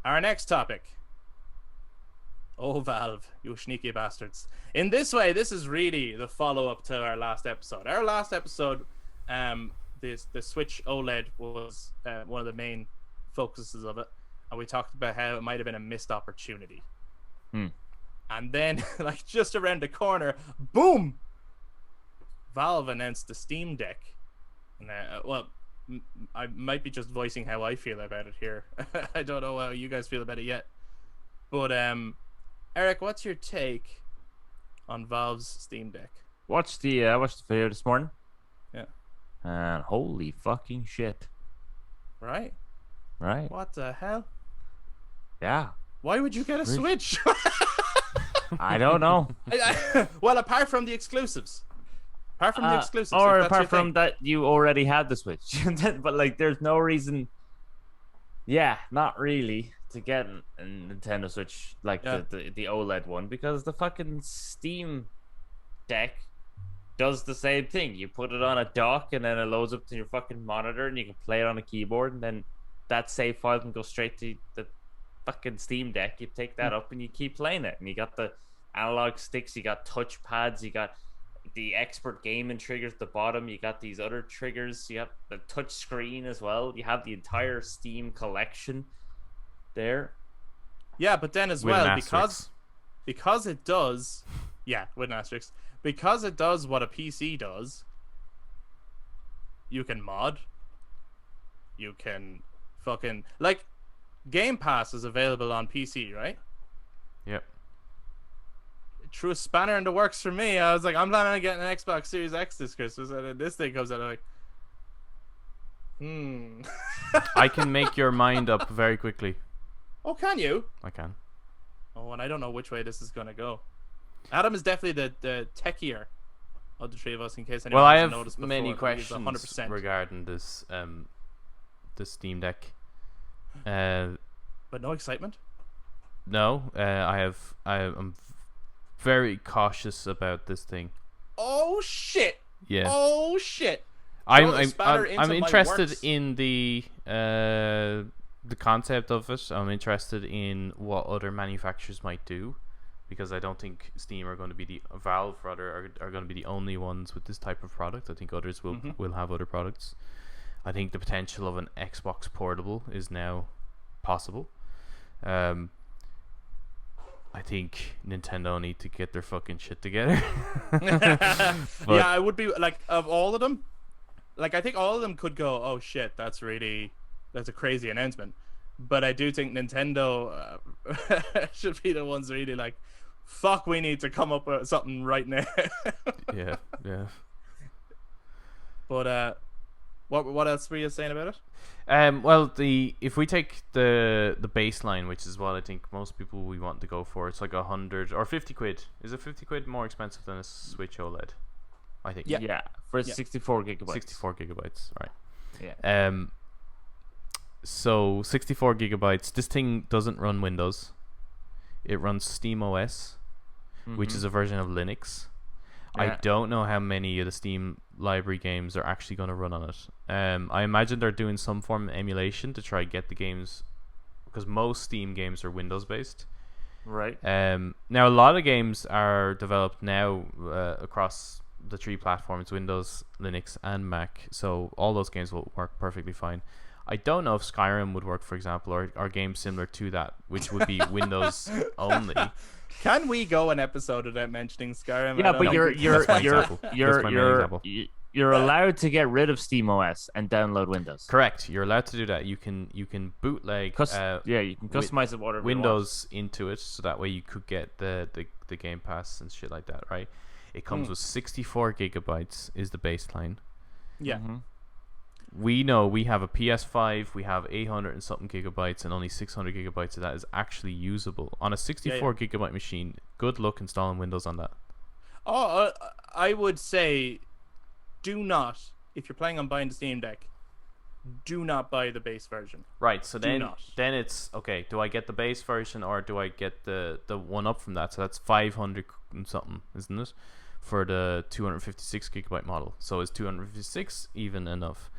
Our next topic. Oh, Valve, you sneaky bastards. In this way, this is really the follow-up to our last episode. Our last episode, the Switch OLED was one of the main focuses of it. And we talked about how it might have been a missed opportunity. Hmm. And then, like, just around the corner, boom! Valve announced the Steam Deck. And, I might be just voicing how I feel about it here. I don't know how you guys feel about it yet. But, Eric, what's your take on Valve's Steam Deck? Watched the video this morning. Yeah. And holy fucking shit. Right? Right? What the hell? Yeah. Why would you get a Switch? I don't know. Well, apart from the exclusives. Apart from the exclusives. Or if that's apart your from thing. that, you already had the Switch. But like, there's no reason. Yeah, not really to get a Nintendo Switch like the OLED one, because the fucking Steam Deck does the same thing. You put it on a dock and then it loads up to your fucking monitor and you can play it on a keyboard, and then that save file can go straight to the fucking Steam Deck. You take that up and you keep playing it, and you got the analog sticks, you got touch pads, you got the expert gaming triggers at the bottom, you got these other triggers, you got the touch screen as well. You have the entire Steam collection there. Yeah, but then as With well, an asterisk. because it does, with an asterisk, because it does what a PC does. You can mod. You can fucking, like, Game Pass is available on PC, right? Yep. Threw a spanner in the works for me. I was like, I'm planning on getting an Xbox Series X this Christmas, and then this thing comes out. I'm like, I can make your mind up very quickly. Oh, can you? I can. Oh, and I don't know which way this is gonna go. Adam is definitely the techier of the three of us, in case anyone Well, I hasn't have noticed before. many He's questions 100%. regarding this the Steam Deck. But no excitement. No, I'm very cautious about this thing. Oh shit! Yeah. Oh shit! I'm interested in the concept of it. I'm interested in what other manufacturers might do, because I don't think Steam are going to be Valve rather are going to be the only ones with this type of product. I think others will have other products. I think the potential of an Xbox portable is now possible. I think Nintendo need to get their fucking shit together. Yeah, I would be like, of all of them, like, I think all of them could go, oh shit, that's a crazy announcement. But I do think Nintendo should be the ones really like, fuck, we need to come up with something right now. yeah. But what else were you saying about it? Well, if we take the baseline, which is what I think most people we want to go for, it's like 100 or 50 quid. Is it 50 quid more expensive than a Switch OLED? I think. Yeah, for 64 gigabytes. 64 gigabytes, right? Yeah. So 64 gigabytes. This thing doesn't run Windows. It runs Steam OS, which is a version of Linux. Yeah. I don't know how many of the Steam library games are actually going to run on it. I imagine they're doing some form of emulation to try get the games, because most Steam games are Windows based. Right. Now a lot of games are developed now across the three platforms: Windows, Linux, and Mac. So all those games will work perfectly fine. I don't know if Skyrim would work, for example, or games similar to that, which would be Windows only. Can we go an episode without mentioning Skyrim? Yeah, but you're Yeah. allowed to get rid of Steam OS and download Windows. Correct. You're allowed to do that. You can bootleg You can customize it whatever Windows into it, so that way you could get the Game Pass and shit like that, right? It comes with 64 gigabytes is the baseline. Yeah. Mm-hmm. We know we have a PS5, we have 800 and something gigabytes, and only 600 gigabytes of that is actually usable. On a 64 gigabyte machine, good luck installing Windows on that. Oh, I would say, do not, if you're planning on buying the Steam Deck, do not buy the base version. Right, so then not. It's, okay, do I get the base version or do I get the one up from that? So that's 500 and something, isn't it? For the 256 gigabyte model. So is 256 even enough?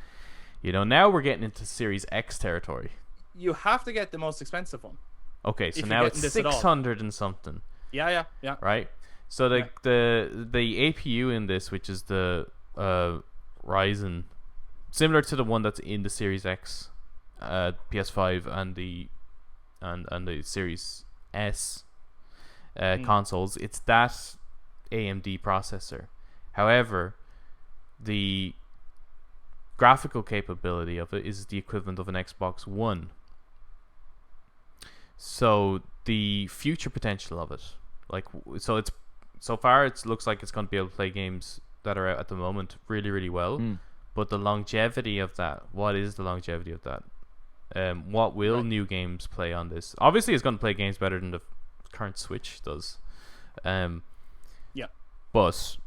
You know, now we're getting into Series X territory. you have to get the most expensive one. Okay, so If you're now it's getting this at all. 600 and something, Yeah. right? So the APU in this, which is the Ryzen, similar to the one that's in the Series X, PS5, and the Series S consoles, it's that AMD processor. However, the graphical capability of it is the equivalent of an Xbox One. So the future potential of it, like, so far it looks like it's going to be able to play games that are out at the moment really, really well. But the longevity of that, what is the longevity of that? What will new games play on this? Obviously, it's going to play games better than the current Switch does. Yeah. But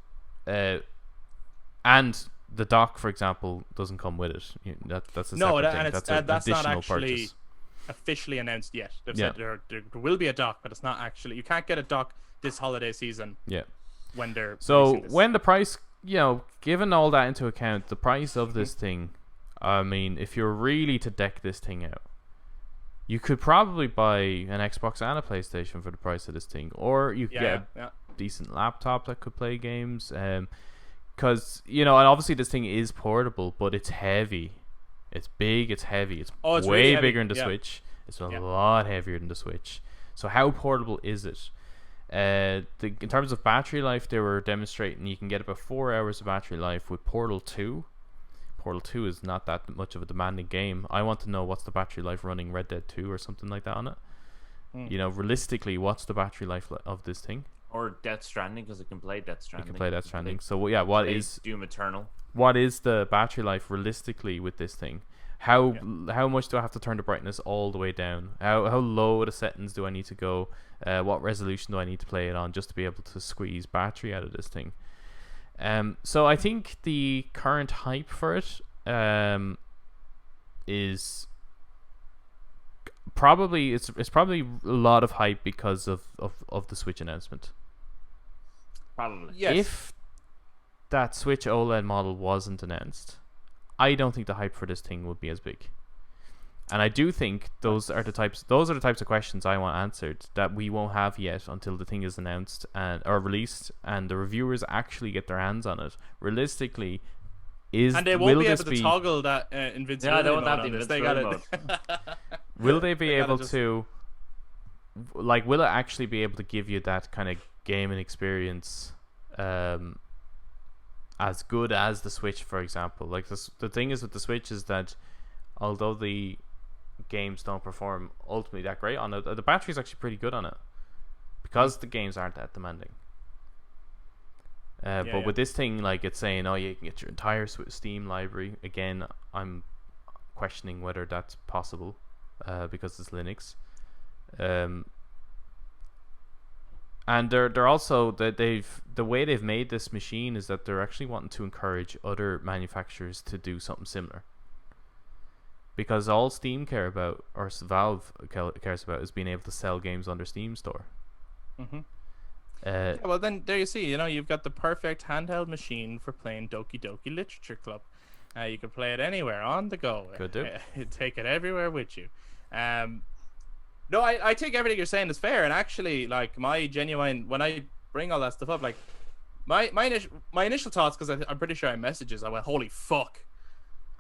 and the dock, for example, doesn't come with it. That's a separate thing. That's an that's not additional actually purchase. officially announced yet. They've said there will be a dock, but it's not actually. You can't get a dock this holiday season. Yeah. When they're so when the price, given all that into account, the price of this thing, I mean, if you're really to deck this thing out, you could probably buy an Xbox and a PlayStation for the price of this thing, or you could get a decent laptop that could play games. Because and obviously this thing is portable, but it's heavy. It's big. It's heavy. It's it's way really bigger than the heavy. Switch. It's a lot heavier than the Switch. So how portable is it? In terms of battery life, they were demonstrating you can get about 4 hours of battery life with Portal 2. Portal 2 is not that much of a demanding game. I want to know what's the battery life running Red Dead 2 or something like that on it. Realistically, what's the battery life of this thing? Or Death Stranding, because it can play Death Stranding. You can play Death Stranding. So what is Doom Eternal? What is the battery life realistically with this thing? How much do I have to turn the brightness all the way down? How low the settings do I need to go? What resolution do I need to play it on just to be able to squeeze battery out of this thing? So I think the current hype for it is probably it's probably a lot of hype because of the Switch announcement. Probably. Yes. If that Switch OLED model wasn't announced, I don't think the hype for this thing would be as big. And I do think those are the types of questions I want answered that we won't have yet until the thing is announced or released and the reviewers actually get their hands on it. Realistically, and they won't be able to toggle that invincibility. Yeah, they won't have mode the on this. They invincibility gotta. Will they be able to? Like, will it actually be able to give you that kind of gaming experience? As good as the Switch, for example. Like the thing is with the Switch is that although the games don't perform ultimately that great on it, the battery's actually pretty good on it because the games aren't that demanding. But with this thing, like, it's saying, oh, you can get your entire Steam library. Again, I'm questioning whether that's possible because it's Linux. And they're also that the way they've made this machine is that they're actually wanting to encourage other manufacturers to do something similar. Because all Steam care about, or Valve cares about, is being able to sell games on their Steam store. Well, then there you see. You've got the perfect handheld machine for playing Doki Doki Literature Club. You can play it anywhere on the go. Could do. Take it everywhere with you. No, I think everything you're saying is fair, and actually, like, my genuine, when I bring all that stuff up, like, my initial thoughts, because I'm pretty sure I messages, I went, holy fuck.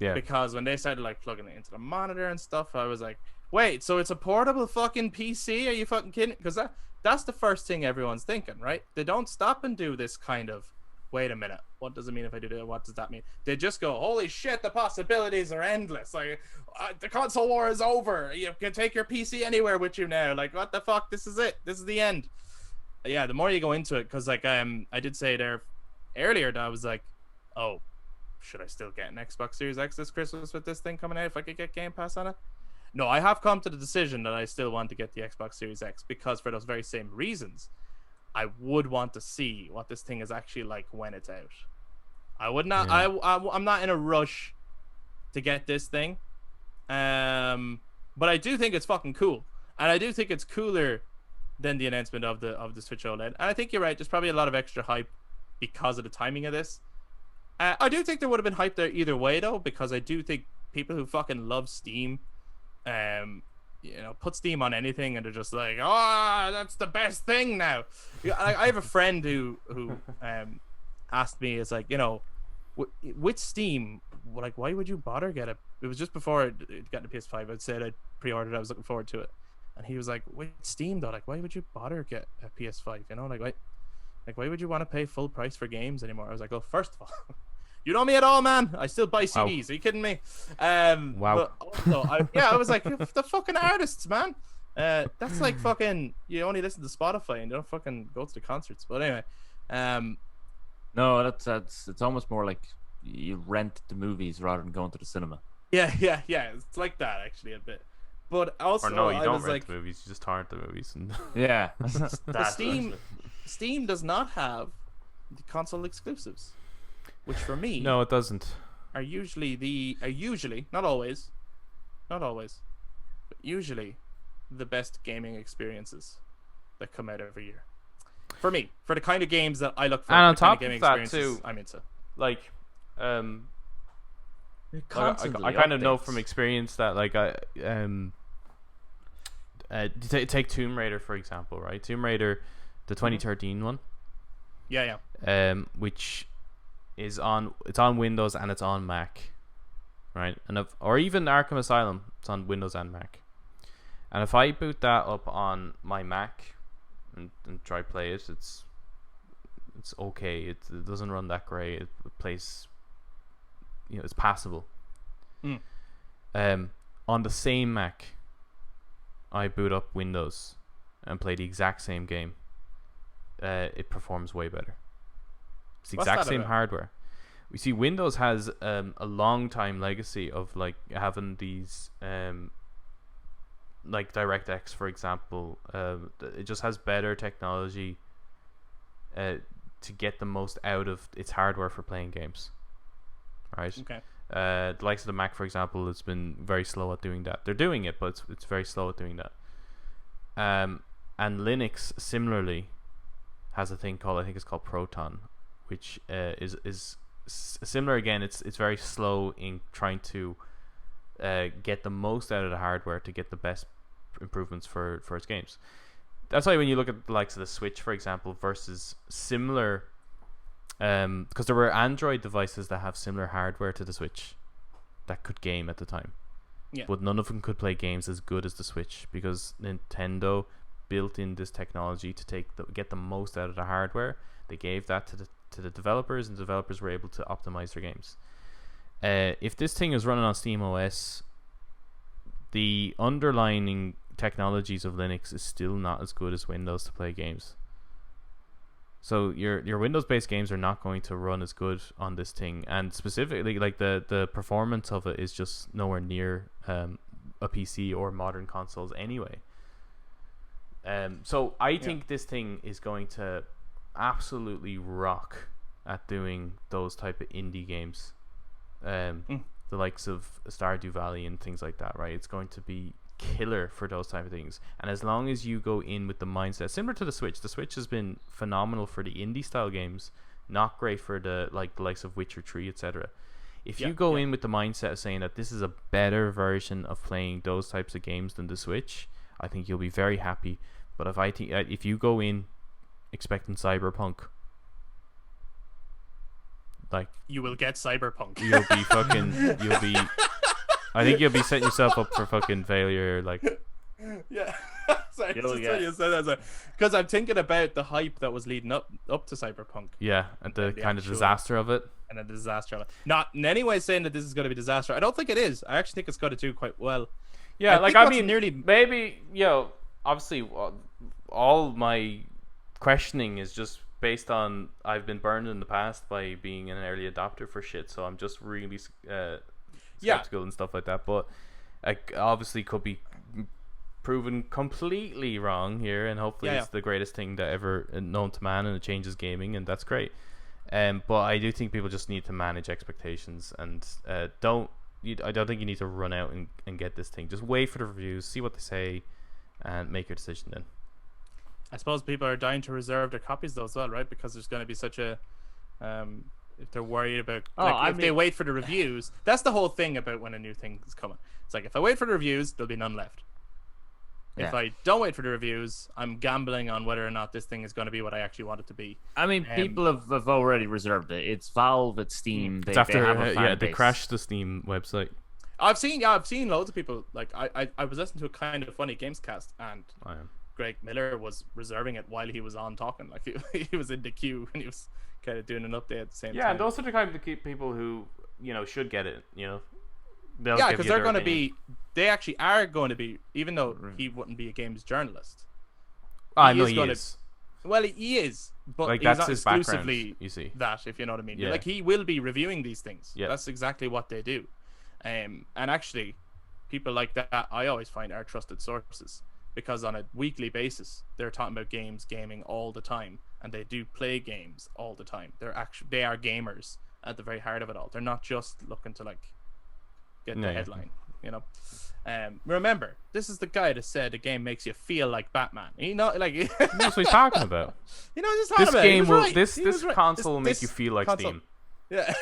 Yeah. Because when they started, like, plugging it into the monitor and stuff, I was like, wait, so it's a portable fucking PC? Are you fucking kidding? Because that's the first thing everyone's thinking, right? They don't stop and do this kind of, wait a minute, what does it mean if I do that? What does that mean? They just go, holy shit, the possibilities are endless. Like, the console war is over. You can take your PC anywhere with you now. Like, what the fuck? This is it. This is the end. Yeah, the more you go into it, because, like, I did say there earlier that I was like, oh, should I still get an Xbox Series X this Christmas with this thing coming out if I could get Game Pass on it? No, I have come to the decision that I still want to get the Xbox Series X because for those very same reasons, I would want to see what this thing is actually like when it's out. I would not. Yeah. I'm not in a rush to get this thing, but I do think it's fucking cool, and I do think it's cooler than the announcement of the Switch OLED. And I think you're right. There's probably a lot of extra hype because of the timing of this. I do think there would have been hype there either way though, because I do think people who fucking love Steam put Steam on anything, and they're just like, oh, that's the best thing now. Yeah, I have a friend who asked me, it's like, with Steam, like, why would you bother get it? It was just before it got the PS5. I'd said I'd pre-ordered. I was looking forward to it, and he was like, with Steam though, like, why would you bother get a PS5? Why would you want to pay full price for games anymore? I was like, well, first of all, you know me at all, man. I still buy CDs. Are you kidding me? Wow. But also, I was like, the fucking artists, man. That's like fucking. You only listen to Spotify and you don't fucking go to the concerts. But anyway, No, that's it's almost more like you rent the movies rather than going to the cinema. yeah. It's like that actually a bit. But also, Or no, you I don't was rent like, the movies. You just torrent the movies. And Yeah. Steam does not have the console exclusives, which for me no, it doesn't. are usually not always, but usually the best gaming experiences that come out every year. For me, for the kind of games that I look for, And on the kind top of gaming of that experiences too, I'm into. Like, I Constantly kind of know updates. from experience that, like, take Tomb Raider for example, right? Tomb Raider, the 2013 one, Yeah. which is on Windows and it's on Mac, right? Or even Arkham Asylum, it's on Windows and Mac. And if I boot that up on my Mac and try play it, it's okay. It doesn't run that great. It plays, it's passable. On the same Mac, I boot up Windows and play the exact same game. It performs way better. It's the What's exact that same about? hardware. We see Windows has a long time legacy of like having these like DirectX, for example. It just has better technology to get the most out of its hardware for playing games, right? Okay. The likes of the Mac, for example, it's been very slow at doing that. They're doing it, but it's very slow at doing that. And Linux similarly has a thing called, I think it's called Proton, which is similar again. It's very slow in trying to get the most out of the hardware to get the best improvements for its games. That's why when you look at the likes of the Switch, for example, versus similar, because there were Android devices that have similar hardware to the Switch that could game at the time. Yeah. But none of them could play games as good as the Switch because Nintendo built in this technology to get the most out of the hardware. They gave that to the developers, and the developers were able to optimize their games. If this thing is running on Steam OS, the underlying technologies of Linux is still not as good as Windows to play games. So your Windows-based games are not going to run as good on this thing, and specifically, like the performance of it is just nowhere near a PC or modern consoles anyway. So I think this thing is going to absolutely rock at doing those type of indie games, the likes of Stardew Valley and things like that, right? It's going to be killer for those type of things. And as long as you go in with the mindset similar to the Switch has been phenomenal for the indie style games, not great for the likes of Witcher 3, etc. If you go in with the mindset of saying that this is a better version of playing those types of games than the Switch, I think you'll be very happy. But if you go in expecting Cyberpunk, like, You will get Cyberpunk. I think you'll be setting yourself up for fucking failure. Like, Yeah. Sorry, just when you said that, because I'm thinking about the hype that was leading up to Cyberpunk yeah, and the the kind of actual- disaster of it. and a disaster. Not in any way saying that this is going to be a disaster. I don't think it is. I actually think it's going to do quite well. Yeah, think I what's mean, nearly maybe, obviously, all my questioning is just based on I've been burned in the past by being an early adopter for shit, so I'm just really skeptical and stuff like that. But I obviously could be proven completely wrong here, and hopefully it's the greatest thing that ever known to man, and it changes gaming, and that's great. But I do think people just need to manage expectations, and I don't think you need to run out and get this thing. Just wait for the reviews, see what they say, and make your decision then. I suppose people are dying to reserve their copies though as well, right? Because there's going to be such a if they're worried about if they wait for the reviews. That's the whole thing about when a new thing is coming. It's like if I wait for the reviews, there'll be none left. Yeah. If I don't wait for the reviews, I'm gambling on whether or not this thing is going to be what I actually want it to be. I mean, people have already reserved it. It's Valve, it's Steam. It's after they have a fan they base. crashed the Steam website. I've seen loads of people like I was listening to a Kind of Funny Gamescast and Greg Miller was reserving it while he was on talking. Like he was in the queue and he was kind of doing an update at the same time. Yeah, and those are the kind of people who should get it. Because they're going to be. They actually are going to be, even though he wouldn't be a games journalist. I know he is. Well, he is, but like, he's that's not his exclusively you see. that, if you know what I mean. Yeah. Like he will be reviewing these things. Yeah. That's exactly what they do. And actually, people like that I always find are trusted sources because on a weekly basis they're talking about gaming all the time, and they do play games all the time. They are gamers at the very heart of it all. They're not just looking to get the headline. Remember, this is the guy that said the game makes you feel like Batman. He knows what he's talking about. This game will. This console will make you feel like Steam. Yeah.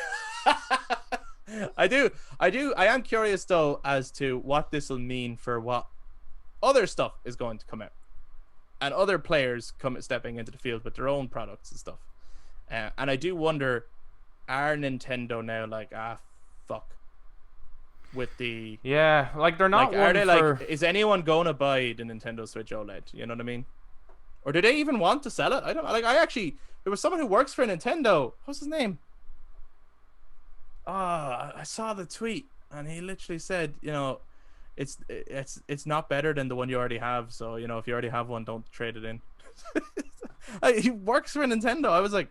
I am curious though as to what this will mean for what other stuff is going to come out, and other players stepping into the field with their own products and stuff. And I do wonder, are Nintendo now fuck? With the they're not. Are they is anyone going to buy the Nintendo Switch OLED? You know what I mean? Or do they even want to sell it? I don't there was someone who works for Nintendo. What's his name? I saw the tweet and he literally said, it's not better than the one you already have. So if you already have one, don't trade it in. He works for Nintendo. I was like,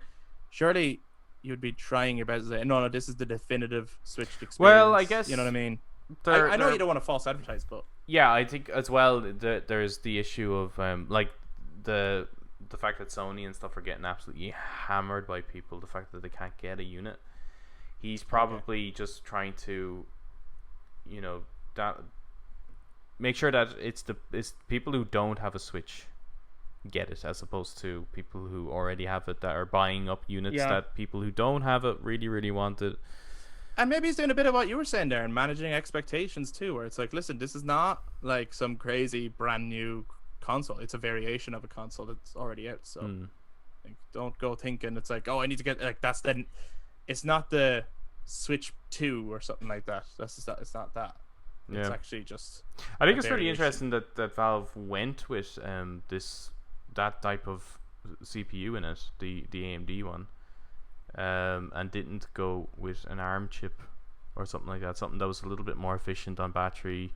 surely you'd be trying your best to say, no, this is the definitive Switch experience. Well, I guess you know what I mean. I know you don't want to false advertise, but I think as well there's the issue of the fact that Sony and stuff are getting absolutely hammered by people. The fact that they can't get a unit. He's probably just trying to, make sure that it's people who don't have a Switch get it, as opposed to people who already have it that are buying up units that people who don't have it really, really want it. And maybe he's doing a bit of what you were saying there and managing expectations too, where it's like, listen, this is not like some crazy brand new console. It's a variation of a console that's already out. So don't go thinking it's like, oh, I need to get it's not the Switch 2 or something like that. It's not that. It's actually just. I think it's really interesting that Valve went with that type of CPU in it, the AMD one, and didn't go with an ARM chip or something like that. Something that was a little bit more efficient on battery,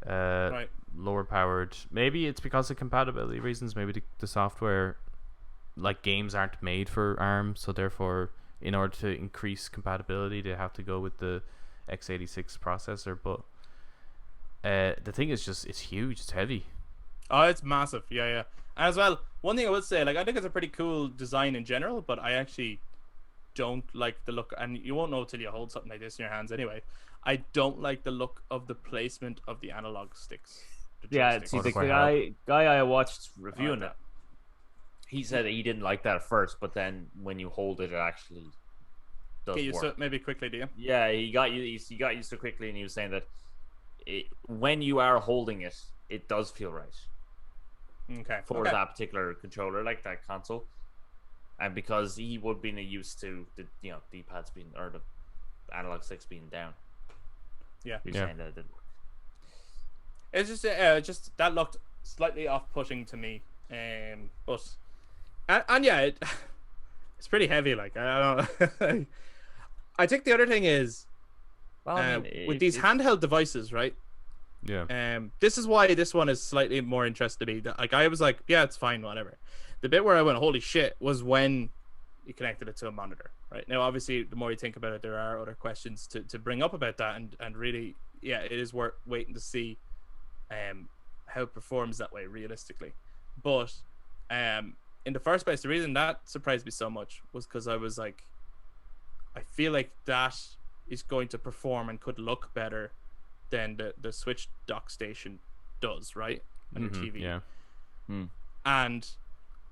lower powered. Maybe it's because of compatibility reasons. Maybe the software, like games, aren't made for ARM, so therefore, in order to increase compatibility, they have to go with the x86 processor. But the thing is it's huge, it's heavy. Oh, it's massive. Yeah. As well, one thing I would say, I think it's a pretty cool design in general, but I actually don't like the look, and you won't know till you hold something like this in your hands anyway. I don't like the look of the placement of the analog sticks. See, the guy I watched reviewing it, he said he didn't like that at first, but then when you hold it, it actually does get used work. to it maybe quickly, do you? Yeah, he got used to it quickly, and he was saying that when you are holding it, it does feel right. Okay. For that particular controller, like that console, and because he would be used to the D-pads being, or the analog sticks being down. Yeah. He's saying that it didn't work. It's just that looked slightly off-putting to me, but it's pretty heavy. Like I don't know. I think the other thing is, with these handheld devices, right? Yeah. This is why this one is slightly more interesting to me. Like I was like, yeah, it's fine, whatever. The bit where I went, holy shit, was when you connected it to a monitor. Right now, obviously, the more you think about it, there are other questions to bring up about that, and really, it is worth waiting to see, how it performs that way realistically. But, in the first place, the reason that surprised me so much was because I was like, I feel like that is going to perform and could look better than the Switch dock station does, right? On your TV. Yeah. And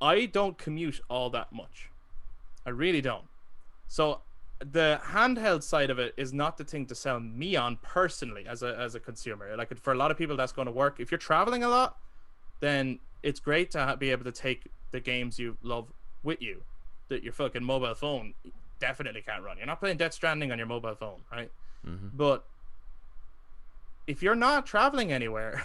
I don't commute all that much. I really don't. So the handheld side of it is not the thing to sell me on personally as a consumer. Like for a lot of people, that's going to work. If you're traveling a lot, then it's great to be able to take the games you love with you that your fucking mobile phone definitely can't run. You're not playing Death Stranding on your mobile phone, right? But if you're not traveling anywhere,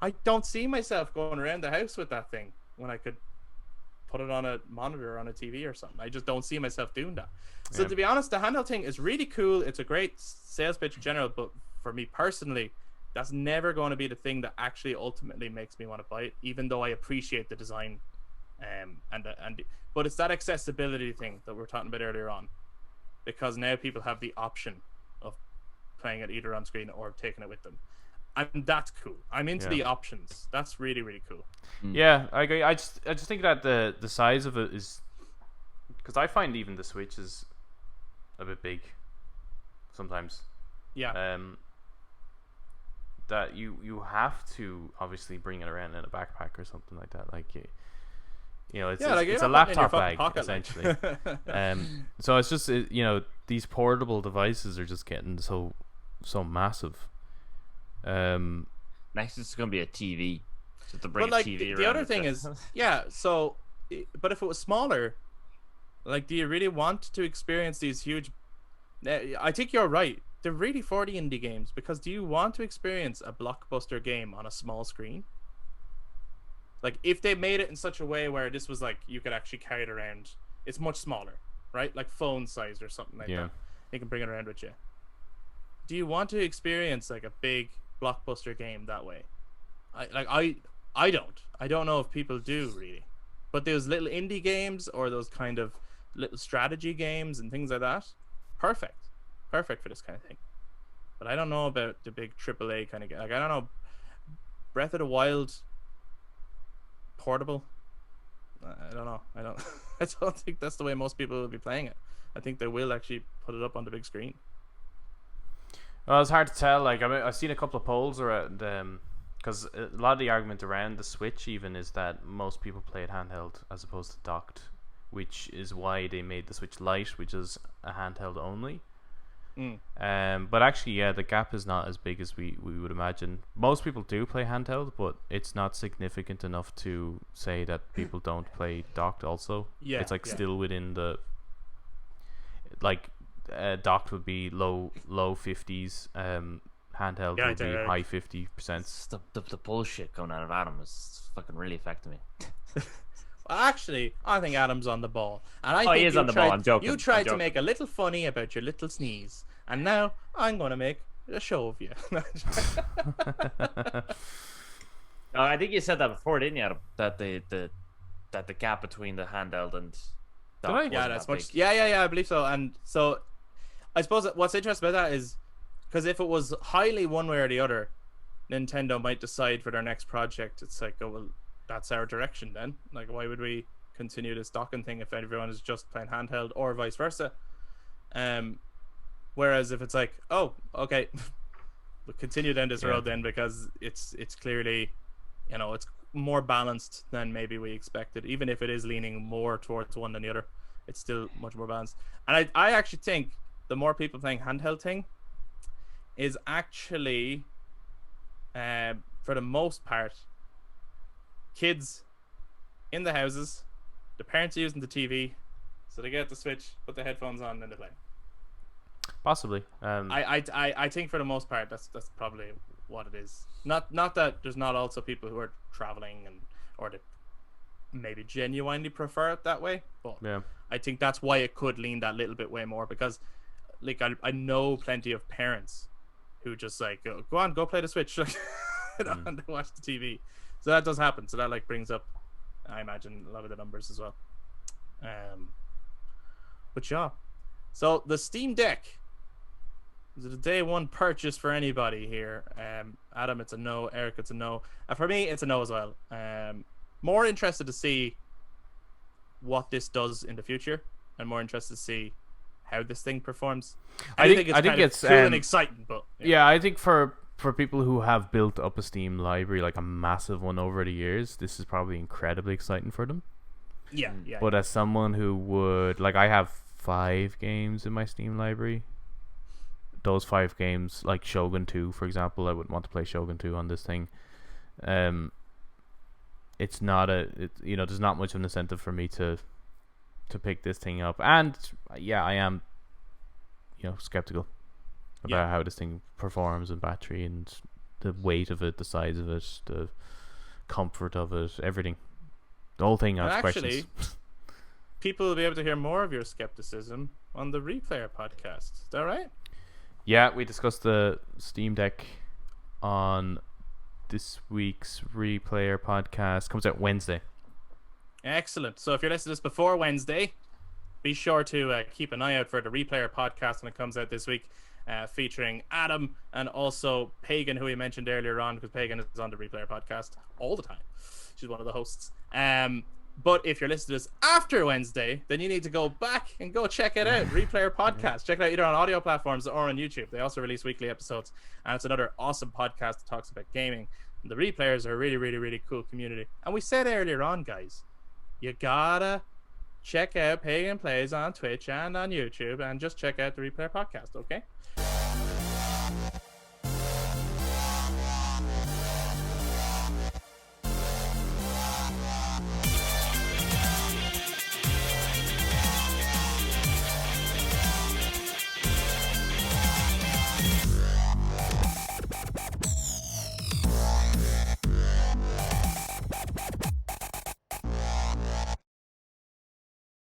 I don't see myself going around the house with that thing when I could put it on a monitor or on a TV or something. I just don't see myself doing that. So to be honest, the handheld thing is really cool. It's a great sales pitch in general, but for me personally, that's never going to be the thing that actually ultimately makes me want to buy it, even though I appreciate the design. But it's that accessibility thing that we were talking about earlier on, because now people have the option of playing it either on screen or taking it with them. And that's cool. I'm into the options. That's really, really cool. Yeah, I agree. I just think that the size of it is, because I find even the Switch is a bit big sometimes. Yeah. That you have to obviously bring it around in a backpack or something like that. Like, it's a laptop bag essentially. So it's just these portable devices are just getting so massive. Next, it's going to be a TV. So to bring but like a TV the other thing is, so, but if it was smaller, like, do you really want to experience these huge? I think you're right. They're really 40 indie games, because do you want to experience a blockbuster game on a small screen? Like, if they made it in such a way where this was like you could actually carry it around, it's much smaller, right? Like phone size or something like that. You can bring it around with you. Do you want to experience like a big blockbuster game that way? I don't know if people do really, but those little indie games or those kind of little strategy games and things like that, perfect for this kind of thing. But I don't know about the big AAA kind of game. Like, I don't know, Breath of the Wild portable. I don't know. I don't think that's the way most people will be playing it. I think they will actually put it up on the big screen. Well, it's hard to tell. Like, I mean, I've seen a couple of polls around, because a lot of the argument around the Switch even is that most people play it handheld as opposed to docked, which is why they made the Switch Lite, which is a handheld only. But actually, the gap is not as big as we would imagine. Most people do play handheld, but it's not significant enough to say that people don't play docked also. It's like still within the, like, docked would be low 50s, handheld would be high 50%. The bullshit coming out of Adam is fucking really affecting me. Well, actually, I think Adam's on the ball, and I think he is on the ball. I'm joking. You tried to make a little funny about your little sneeze, and now I'm going to make a show of you. I think you said that before, didn't you, Adam? That the gap between the handheld and dock yeah, that's that much. big. Yeah, I believe so. And so, I suppose what's interesting about that is, because if it was highly one way or the other, Nintendo might decide for their next project. It's like, oh well, that's our direction then. Like, why would we continue this docking thing if everyone is just playing handheld, or vice versa? Whereas if it's like, oh, okay, we'll continue down this road then, because it's clearly, it's more balanced than maybe we expected. Even if it is leaning more towards one than the other, it's still much more balanced. And I actually think the more people playing handheld thing is actually, for the most part, kids in the houses, the parents are using the TV, so they get the Switch, put the headphones on, and they play. Possibly. I think for the most part that's probably what it is. Not that there's not also people who are traveling or they maybe genuinely prefer it that way, but I think that's why it could lean that little bit way more, because like I know plenty of parents who just like go on, go play the Switch, and they watch the TV. So that does happen. So that like brings up, I imagine, a lot of the numbers as well. But yeah. So the Steam Deck, is it a day one purchase for anybody here? Adam, it's a no. Eric, it's a no. For me, it's a no as well. More interested to see what this does in the future, and more interested to see how this thing performs. I think it's cool and exciting, but I think for people who have built up a Steam library, like a massive one over the years, this is probably incredibly exciting for them. Yeah. But as someone who would, like, I have 5 games in my Steam library. Those 5 games, like Shogun 2, for example, I wouldn't want to play Shogun 2 on this thing. It's not there's not much of an incentive for me to pick this thing up, and yeah, I am, skeptical about how this thing performs and battery and the weight of it, the size of it, the comfort of it, everything. The whole thing has questions. People will be able to hear more of your skepticism on the Replayer podcast. Is that right? Yeah, we discussed the Steam Deck on this week's Replayer podcast. Comes out Wednesday. Excellent. So if you're listening to this before Wednesday, be sure to keep an eye out for the Replayer podcast when it comes out this week, featuring Adam and also Pagan, who we mentioned earlier on, because Pagan is on the Replayer podcast all the time. She's one of the hosts. But if you're listening to this after Wednesday, then you need to go back and go check it out. Replayer podcast. Check it out either on audio platforms or on YouTube. They also release weekly episodes, and it's another awesome podcast that talks about gaming. And the Replayers are a really, really, really cool community. And we said earlier on, guys, you gotta check out Pagan Plays on Twitch and on YouTube, and just check out the Replayer podcast, okay?